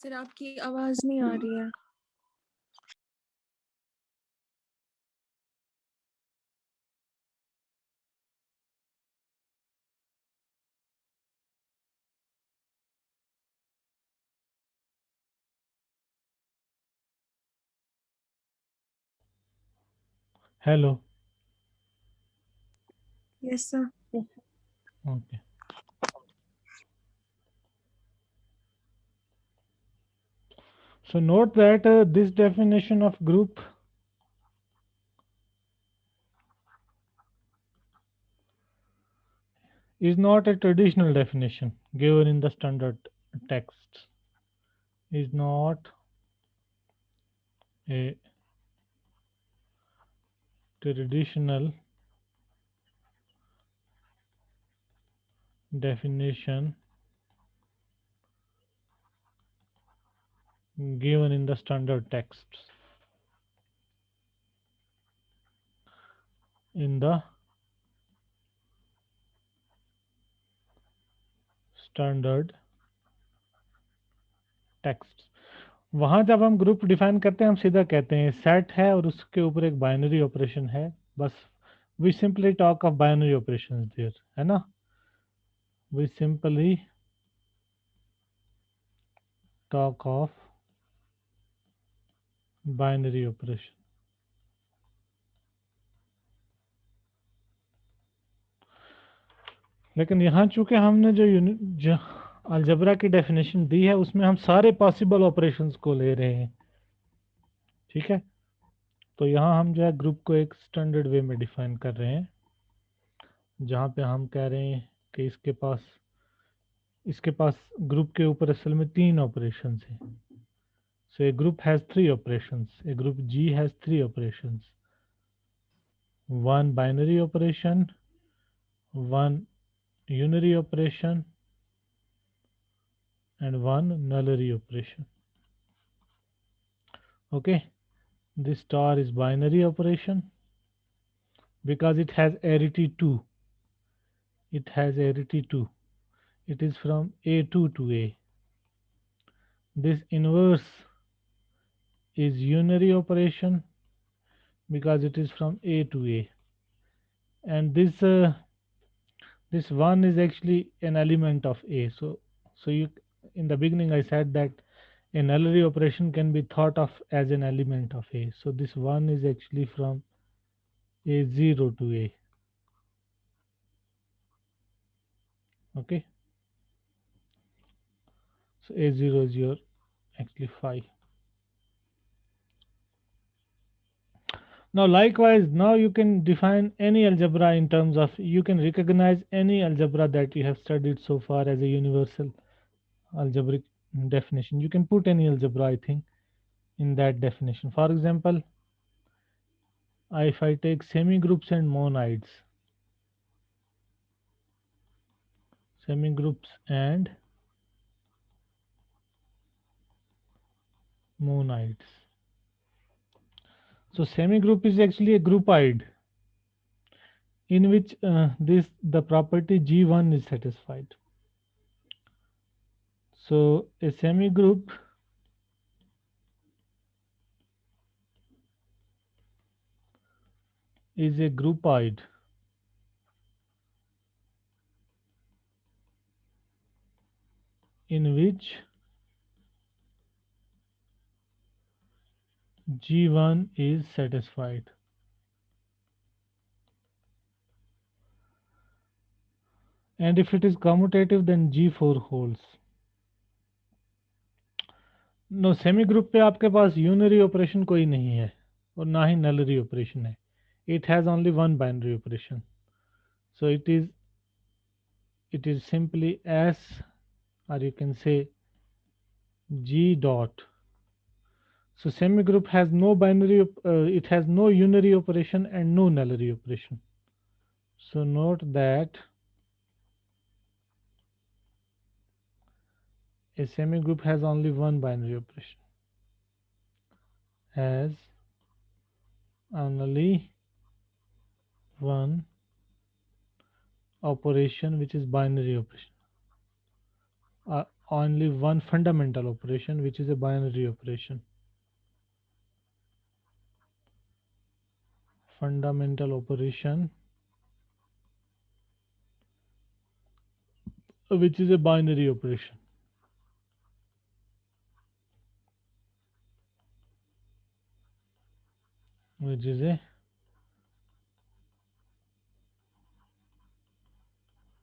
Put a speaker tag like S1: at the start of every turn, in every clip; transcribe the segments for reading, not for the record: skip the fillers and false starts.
S1: Sir आपकी आवाज नहीं आ रही है।
S2: Hello.
S1: Yes sir.
S2: Okay. So note that this definition of group is not a traditional definition given in the standard text. Is not a traditional definition given in the standard texts. In the standard text. वहाँ जब हम group define करते हैं हम सीधा कहते हैं set है और उसके ऊपर एक बाइनरी ऑपरेशन है, बस we simply talk of binary operations there, है ना, we simply talk of binary operation. लेकिन यहाँ चूंकि हमने जो अलजबरा की डेफिनेशन दी है उसमें हम सारे पॉसिबल ऑपरेशंस को ले रहे हैं, ठीक है, तो यहाँ हम जो है ग्रुप को एक स्टैंडर्ड वे में डिफाइन कर रहे हैं जहाँ पे हम कह रहे हैं कि इसके पास ग्रुप के ऊपर असल में 3 ऑपरेशंस हैं. So a group has 3 operations, a group G has 3 operations, one binary operation, one unary operation and one nullary operation. Okay, this star is binary operation because it has arity 2. It has arity 2. It is from A2 to A. This inverse is unary operation because it is from A to A. And this one is actually an element of A. So you, in the beginning I said that a nullary operation can be thought of as an element of A. So this one is actually from A0 to A. Okay, so A0 is your actually 5. Now likewise, now you can define any algebra in terms of, you can recognize any algebra that you have studied so far as a universal algebraic definition. You can put any algebra, I think, in that definition. For example, if I take semigroups and monides, semigroups and monides. So semigroup is actually a groupoid in which the property G1 is satisfied. So a semigroup is a groupoid in which G1 is satisfied. And if it is commutative then G4 holds. No semi group पे आपके पास unary operation कोई नहीं है और ना ही नलरी operation है. It has only one binary operation. So it is simply S, or you can say G dot. So semi group has no binary, it has no unary operation and no nullary operation. So note that a semi group has only one binary operation, has only one operation which is binary operation, only one fundamental operation, which is a binary operation. Fundamental operation, which is a binary operation. Which is a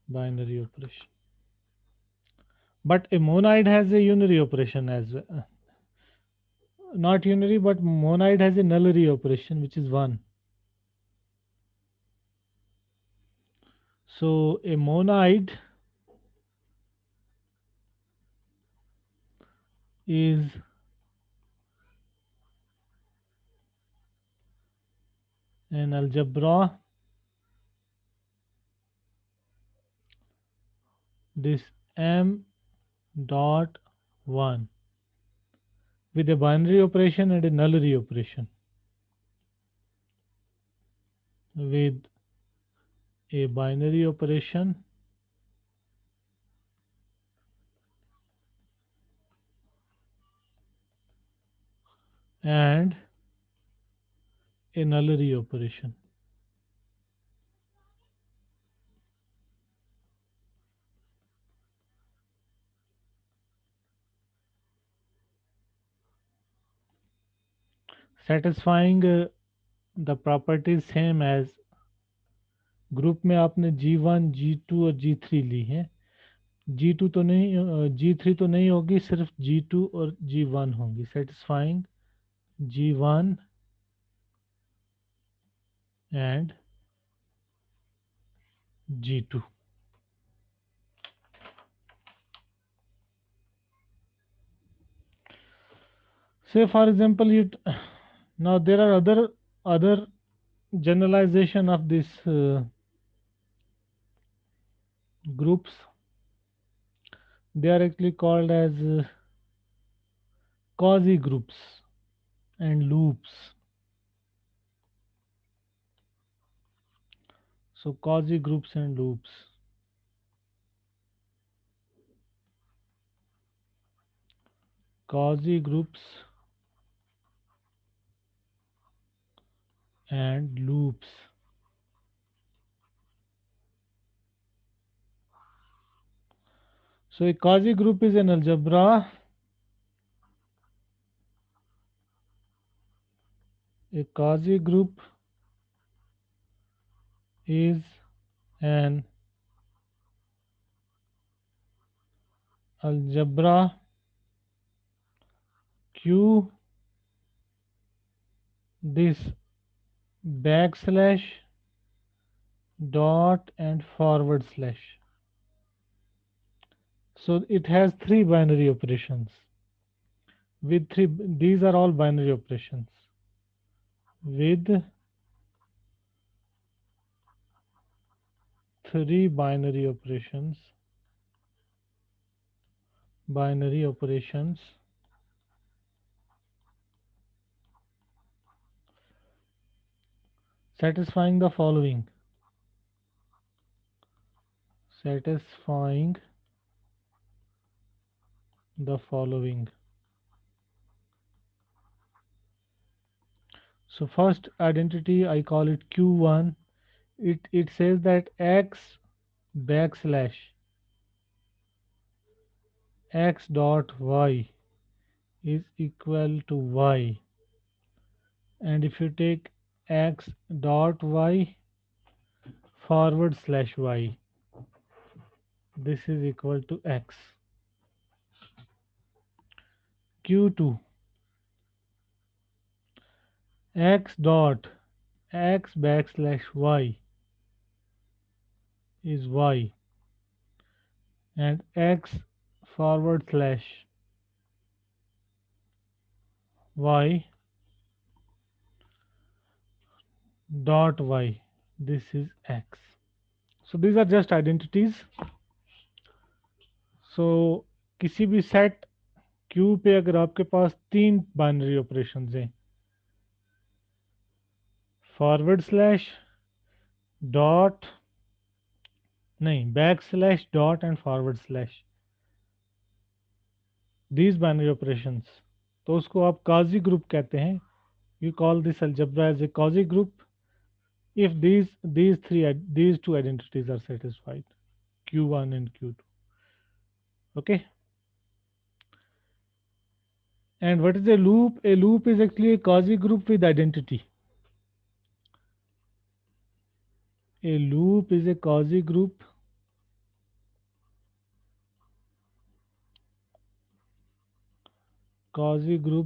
S2: binary operation. But a monoid has a unary operation as well. Not unary, but monoid has a nullary operation, which is 1. So a monoid is an algebra this m dot 1 with a binary operation and a nullary operation. With a binary operation and a nullary operation. Satisfying the properties same as group में आपने G1, G2 और G3 ली है. G2 तो नहीं, G3 तो नहीं होगी, सिर्फ G2 और G1 होंगी. Satisfying G1 and G2. Say for example, now there are other generalization of this groups. They are actually called as quasi groups and loops. So quasi groups and loops. Quasi groups and loops. So a quasi group is an algebra. A quasi group is an algebra Q this backslash dot and forward slash. So it has 3 binary operations. With 3, these are all binary operations. With 3 binary operations. Binary operations. Satisfying the following. Satisfying the following. So first identity, I call it Q1. It says that x backslash x dot y is equal to y, and if you take x dot y forward slash y, this is equal to x. Q2 x dot x backslash y is y, and x forward slash y dot y, this is x. So these are just identities. So किसी भी set Q पे अगर आपके पास 3 binary operations हैं, forward slash dot नहीं back slash dot and forward slash, these binary operations, तो उसको आप quasi group कहते हैं. You call this algebra as a quasi group if these two identities are satisfied, q1 and q2. Okay. And what is a loop? A loop is actually a quasi group with identity. A loop is a quasi group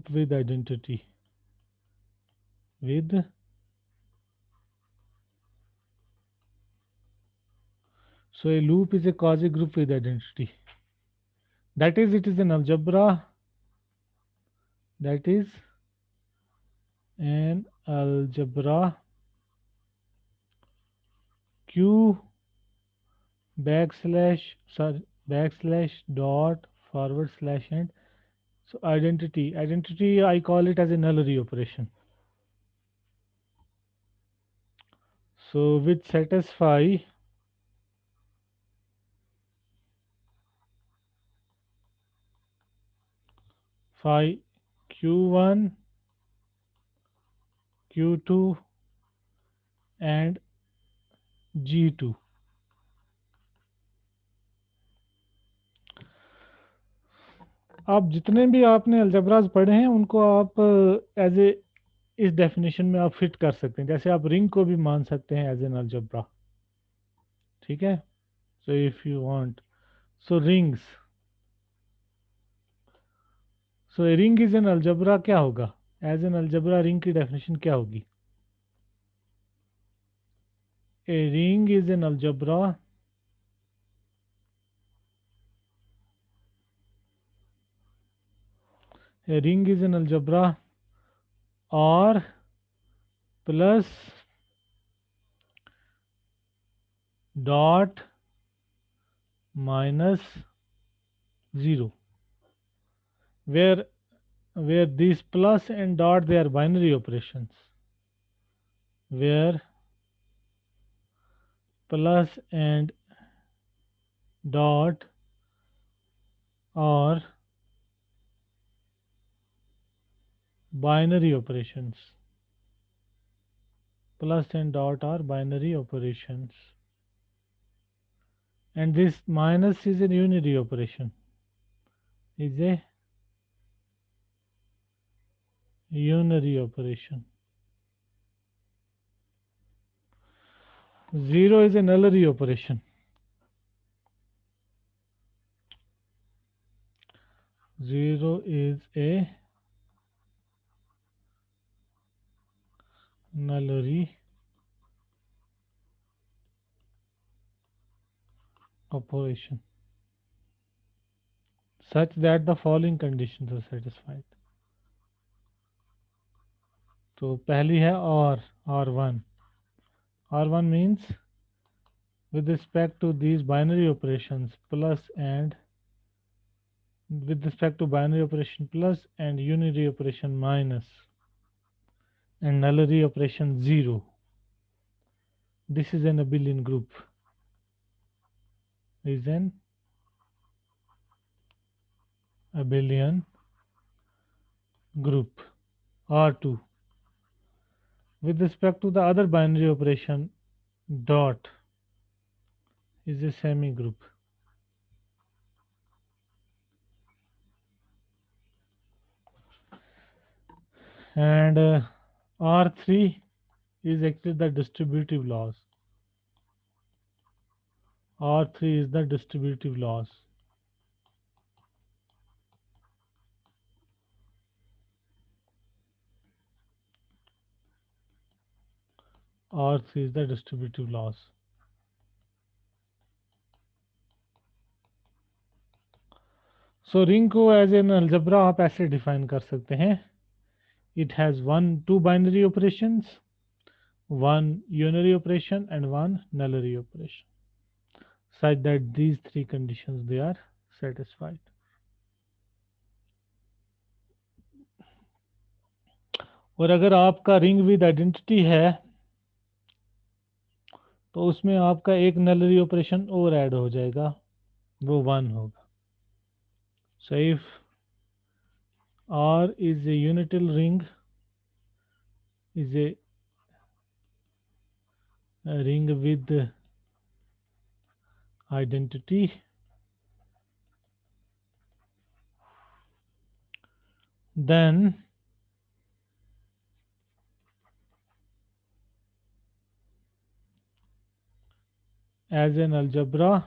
S2: with identity. So a loop is a quasi group with identity. That is, it is an algebra. That is an algebra q backslash dot forward slash and so identity I call it as a nullary operation. So which satisfy phi q1 q2 and g2. आप जितने भी आपने अलजबराज पढ़े हैं उनको आप as a इस definition में आप फिट कर सकते हैं. जैसे आप रिंग को भी मान सकते हैं एज एन अलजबरा. ठीक है. So if you want, so rings, so a ring is an algebra क्या होगा? एज एन अलजबरा रिंग की डेफिनेशन क्या होगी? A ring is an algebra R plus dot minus 0, where these plus and dot, they are binary operations, where plus and dot are binary operations. Plus and dot are binary operations. And this minus is a unary operation. Is a unary operation. 0 is a nullary operation. 0 is a nullary operation such that the following conditions are satisfied. तो पहली है R1. R1 means with respect to these binary operations plus and with respect to binary operation plus and unary operation minus and nullary operation 0. This is an abelian group. Is an abelian group. R2 with respect to the other binary operation dot is a semi group. And R3 is actually the distributive laws. R3 is the distributive laws. R3 is the distributive laws. So ring को as an algebra आप ऐसे define कर सकते हैं. It has two binary operations, one unary operation and one nullary operation, such that these three conditions they are satisfied. और अगर आपका ring with identity है तो उसमें आपका एक नलरी ऑपरेशन और ऐड हो जाएगा, वो 1 होगा. So if R is a unital ring, is a ring with identity. Then as an algebra,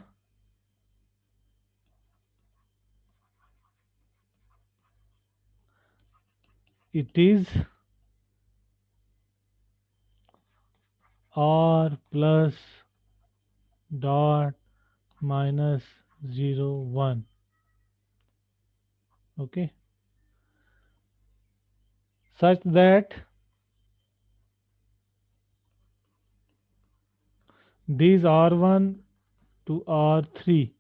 S2: it is R plus dot minus 0 1. Okay, such that these R1 to R3,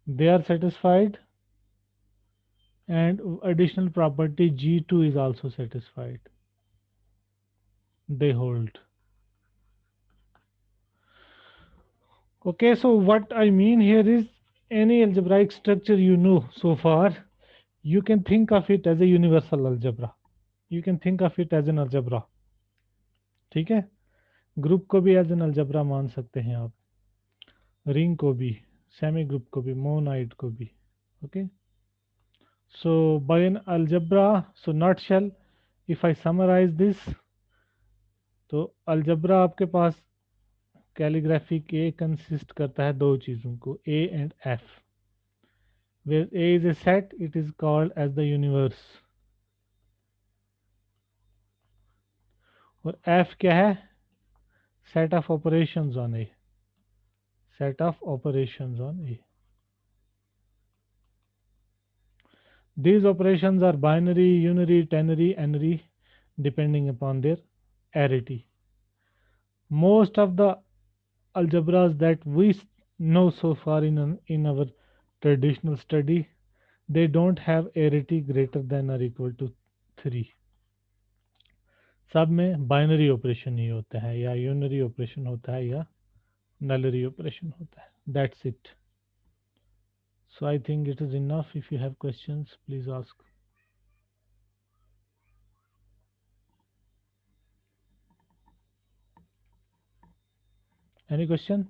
S2: they are satisfied, and additional property G2 is also satisfied. They hold. Okay, so what I mean here is any algebraic structure you know so far, you can think of it as a universal algebra. You can think of it as an algebra. ठीक है, group को भी as an algebra मान सकते हैं आप, ring को भी, सेमी ग्रुप को भी, मोनाइड को भी. Okay, so by an algebra, so not shell, if I summarise this, तो अलजेब्रा आपके पास कैलीग्राफी के कंसिस्ट करता है दो चीज़ों को, A and F. Where A is a set, it is called as the universe, और एफ क्या है, set of operations on A, set of operations on A. These operations are binary, unary, ternary, n-ary, depending upon their arity. Most of the algebras that we know so far in our traditional study, they don't have arity greater than or equal to 3. सब में binary operation ही होता है, या unary operation होता है, या नलरी operation होता है. That's it. So I think it is enough. If you have questions, please ask. Any question?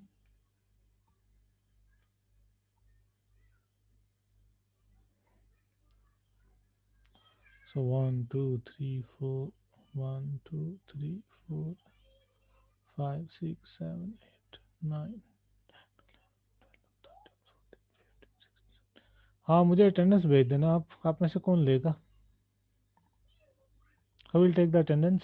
S2: So 1, 2, 3, 4, 1, 2, 3, 4, 5, 6, 7, 8, 9. हाँ, मुझे अटेंडेंस भेज देना आप में से कौन लेगा? Who will take the attendance?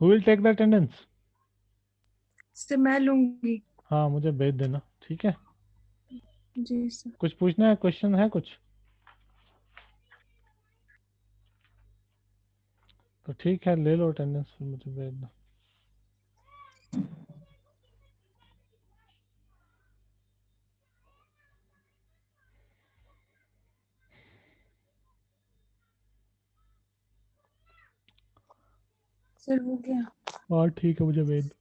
S2: Who will take the attendance?
S1: Sir मैं लूंगी.
S2: हाँ, मुझे भेज देना, ठीक है?
S1: जी सर.
S2: कुछ पूछना है, क्वेश्चन है कुछ? तो ठीक है, ले लो अटेंडेंस, फिर मुझे भेज दो.
S1: सर हो गया.
S2: और ठीक है, मुझे भेज दो.